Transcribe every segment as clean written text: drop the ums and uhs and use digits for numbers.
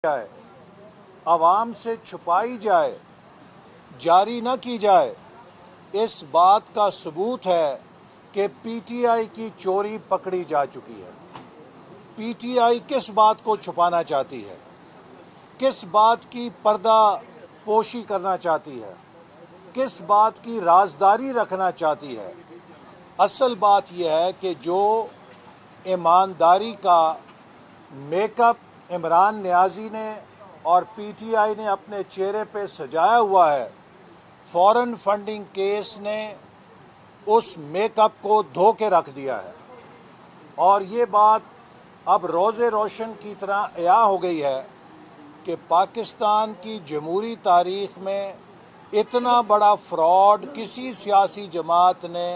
जाए, आवाम से छुपाई जाए, जारी न की जाए, इस बात का सबूत है कि पीटीआई की चोरी पकड़ी जा चुकी है। पीटीआई किस बात को छुपाना चाहती है, किस बात की पर्दा पोशी करना चाहती है, किस बात की राजदारी रखना चाहती है। असल बात यह है कि जो ईमानदारी का मेकअप इमरान नियाज़ी ने और पीटीआई ने अपने चेहरे पे सजाया हुआ है, फॉरेन फंडिंग केस ने उस मेकअप को धो के रख दिया है। और ये बात अब रोज़े रोशन की तरह अया हो गई है कि पाकिस्तान की जमहूरी तारीख़ में इतना बड़ा फ्रॉड किसी सियासी जमात ने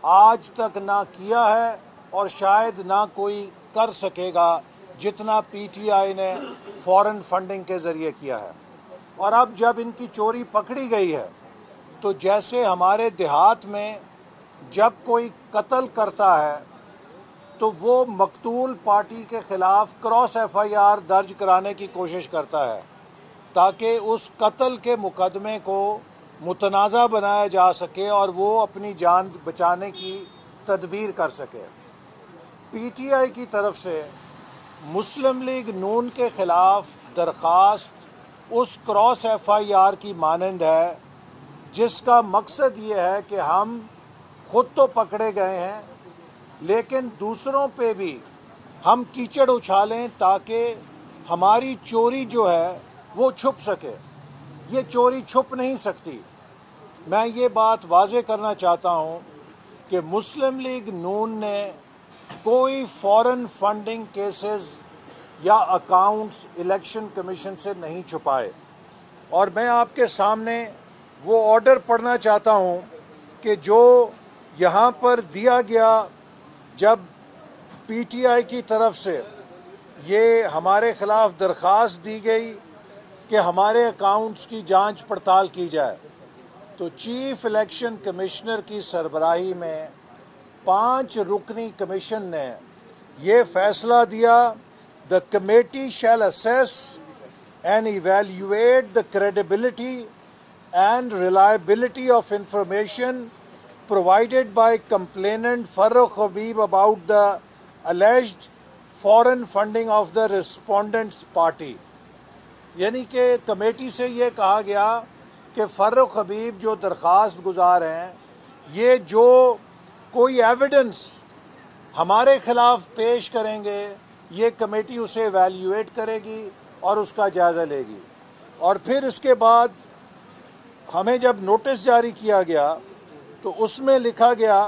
आज तक ना किया है और शायद ना कोई कर सकेगा जितना पीटीआई ने फॉरेन फंडिंग के ज़रिए किया है। और अब जब इनकी चोरी पकड़ी गई है तो जैसे हमारे देहात में जब कोई कत्ल करता है तो वो मकतूल पार्टी के ख़िलाफ़ क्रॉस एफआईआर दर्ज कराने की कोशिश करता है ताकि उस कत्ल के मुकदमे को मुतनाज़ा बनाया जा सके और वो अपनी जान बचाने की तदबीर कर सके। पीटीआई की तरफ से मुस्लिम लीग नून के ख़िलाफ़ दरख्वास्त उस क्रॉस एफआईआर की मानंद है जिसका मकसद ये है कि हम खुद तो पकड़े गए हैं लेकिन दूसरों पे भी हम कीचड़ उछालें ताकि हमारी चोरी जो है वो छुप सके। ये चोरी छुप नहीं सकती। मैं ये बात वाज़े करना चाहता हूँ कि मुस्लिम लीग नून ने कोई फॉरेन फंडिंग केसेस या अकाउंट्स इलेक्शन कमीशन से नहीं छुपाए। और मैं आपके सामने वो ऑर्डर पढ़ना चाहता हूँ कि जो यहाँ पर दिया गया जब पीटीआई की तरफ से ये हमारे ख़िलाफ़ दरख्वास्त दी गई कि हमारे अकाउंट्स की जांच पड़ताल की जाए, तो चीफ इलेक्शन कमिश्नर की सरबराही में 5 रुकनी कमीशन ने ये फ़ैसला दिया, the committee shell assess and evaluate the credibility and reliability of information provided by complainant Farrukh Habib about the alleged foreign funding of the respondent's party। यानी कि कमेटी से ये कहा गया कि फ़र्रुख हबीब जो दरख्वास्त गुजार हैं, ये जो कोई एविडेंस हमारे ख़िलाफ़ पेश करेंगे ये कमेटी उसे एवेल्यूएट करेगी और उसका जायज़ा लेगी। और फिर इसके बाद हमें जब नोटिस जारी किया गया तो उसमें लिखा गया,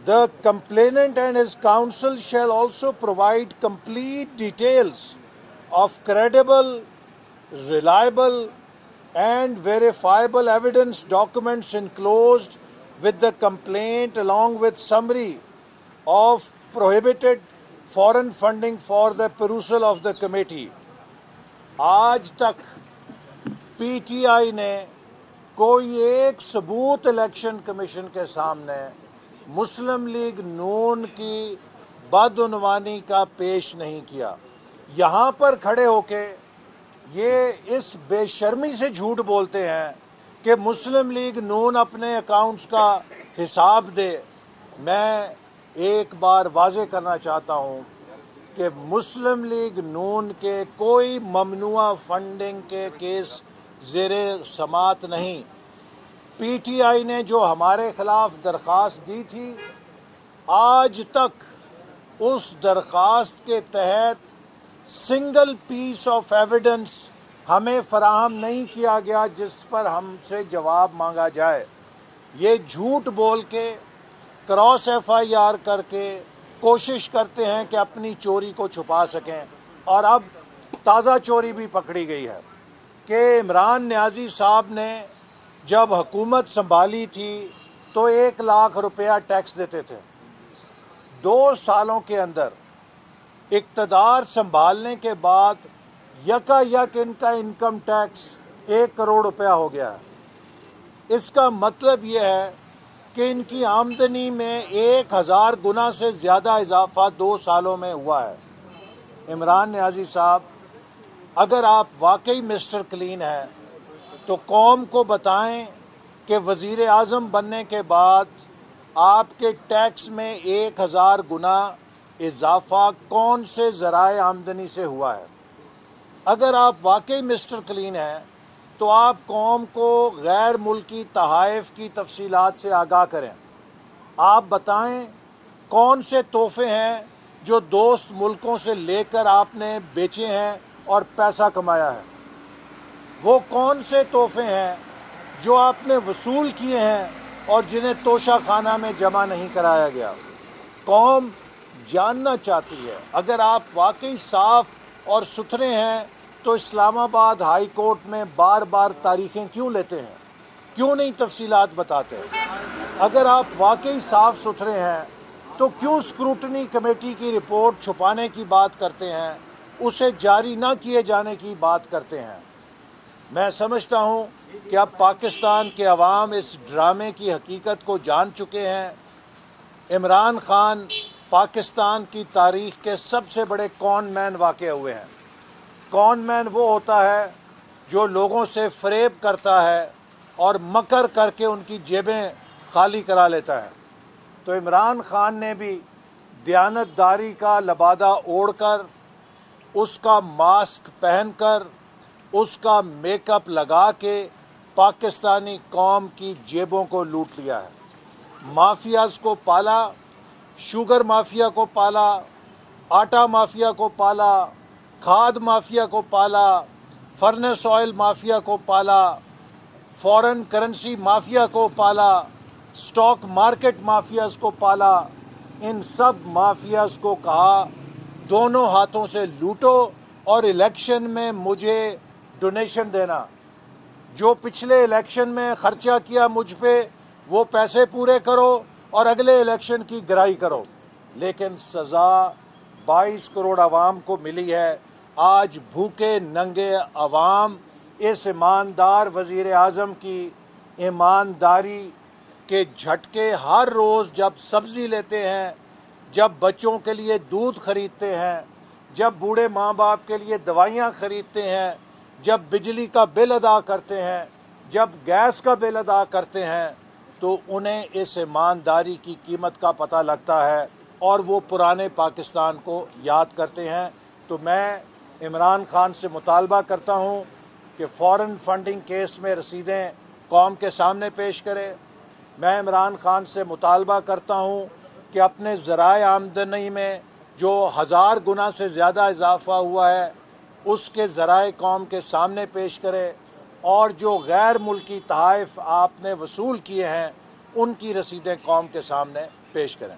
the complainant and his council shall also provide complete details of credible, reliable and verifiable evidence documents enclosed with the complaint along with summary of prohibited foreign funding for the perusal of the committee। आज तक PTI ने कोई एक सबूत election commission के सामने मुस्लिम league नून की बदउनवानी का पेश नहीं किया। यहाँ पर खड़े होके ये इस बेशर्मी से झूठ बोलते हैं कि मुस्लिम लीग नून अपने अकाउंट्स का हिसाब दे। मैं एक बार वाज़े करना चाहता हूँ कि मुस्लिम लीग नून के कोई ममनुआ फंडिंग के केस ज़ेरे समात नहीं। पीटीआई ने जो हमारे ख़िलाफ़ दरख्वास्त दी थी, आज तक उस दरख्वास्त के तहत सिंगल पीस ऑफ एविडेंस हमें फराहम नहीं किया गया जिस पर हमसे जवाब मांगा जाए। ये झूठ बोल के क्रॉस एफआईआर करके कोशिश करते हैं कि अपनी चोरी को छुपा सकें। और अब ताज़ा चोरी भी पकड़ी गई है कि इमरान नियाज़ी साहब ने जब हुकूमत संभाली थी तो 1 लाख रुपया टैक्स देते थे। 2 सालों के अंदर इक़्तिदार संभालने के बाद यकायक इनका इनकम टैक्स 1 करोड़ रुपया हो गया है। इसका मतलब यह है कि इनकी आमदनी में 1000 गुना से ज़्यादा इजाफा 2 सालों में हुआ है। عمران نیازی صاحب، اگر آپ واقعی مسٹر کلین ہیں تو قوم کو بتائیں کہ وزیر اعظم بننے کے بعد آپ کے ٹیکس میں 1000 گنا اضافہ کون سے ذرائع آمدنی سے ہوا ہے۔ اگر آپ واقعی مسٹر کلین ہیں تو آپ قوم کو غیر ملکی تحائف کی تفصیلات سے آگاہ کریں۔ آپ بتائیں کون سے تحفے ہیں جو دوست ملکوں سے لے کر آپ نے بیچے ہیں اور پیسہ کمایا ہے۔ وہ کون سے تحفے ہیں جو آپ نے وصول کیے ہیں اور جنہیں توشہ خانہ میں جمع نہیں کرایا گیا۔ قوم جاننا چاہتی ہے۔ اگر آپ واقعی صاف اور ستھرے ہیں تو اسلام آباد ہائی کورٹ میں بار بار تاریخیں کیوں لیتے ہیں؟ کیوں نہیں تفصیلات بتاتے؟ اگر آپ واقعی صاف ستھرے ہیں تو کیوں اسکروٹنی کمیٹی کی رپورٹ چھپانے کی بات کرتے ہیں، اسے جاری نہ کیے جانے کی بات کرتے ہیں؟ میں سمجھتا ہوں کہ اب پاکستان کے عوام اس ڈرامے کی حقیقت کو جان چکے ہیں۔ عمران خان پاکستان کی تاریخ کے سب سے بڑے کون مین واقع ہوئے ہیں۔ کون مین وہ ہوتا ہے جو لوگوں سے فریب کرتا ہے اور مکر کر کے ان کی جیبیں خالی کرا لیتا ہے۔ تو عمران خان نے بھی دیانتداری کا لبادہ اوڑھ کر، اس کا ماسک پہن کر، اس کا میک اپ لگا کے پاکستانی قوم کی جیبوں کو لوٹ لیا ہے۔ مافیاز کو پالا، شوگر مافیا کو پالا، آٹا مافیا کو پالا، کھاد مافیا کو پالا، فرنس آئل مافیا کو پالا، فورن کرنسی مافیا کو پالا، سٹاک مارکیٹ مافیاز کو پالا۔ ان سب مافیاز کو کہا دونوں ہاتھوں سے لوٹو اور الیکشن میں مجھے ڈونیشن دینا۔ جو پچھلے الیکشن میں خرچہ کیا مجھ پہ وہ پیسے پورے کرو اور اگلے الیکشن کی گرائی کرو۔ لیکن سزا 22 کروڑ عوام کو ملی ہے۔ آج بھوکے ننگے عوام اس ایماندار وزیر اعظم کی ایمانداری کے جھٹکے ہر روز جب سبزی لیتے ہیں، جب بچوں کے لیے دودھ خریدتے ہیں، جب بوڑھے ماں باپ کے لیے دوائیاں خریدتے ہیں، جب بجلی کا بل ادا کرتے ہیں، جب گیس کا بل ادا کرتے ہیں، تو انہیں اس ایمانداری کی قیمت کا پتہ لگتا ہے اور وہ پرانے پاکستان کو یاد کرتے ہیں۔ تو میں عمران خان سے مطالبہ کرتا ہوں کہ فورن فنڈنگ کیس میں رسیدیں قوم کے سامنے پیش کرے۔ میں عمران خان سے مطالبہ کرتا ہوں کہ اپنے ذرائع آمدنی میں جو 1000 گنا سے زیادہ اضافہ ہوا ہے اس کے ذرائع قوم کے سامنے پیش کرے، اور جو غیر ملکی تحائف آپ نے وصول کیے ہیں ان کی رسیدیں قوم کے سامنے پیش کریں۔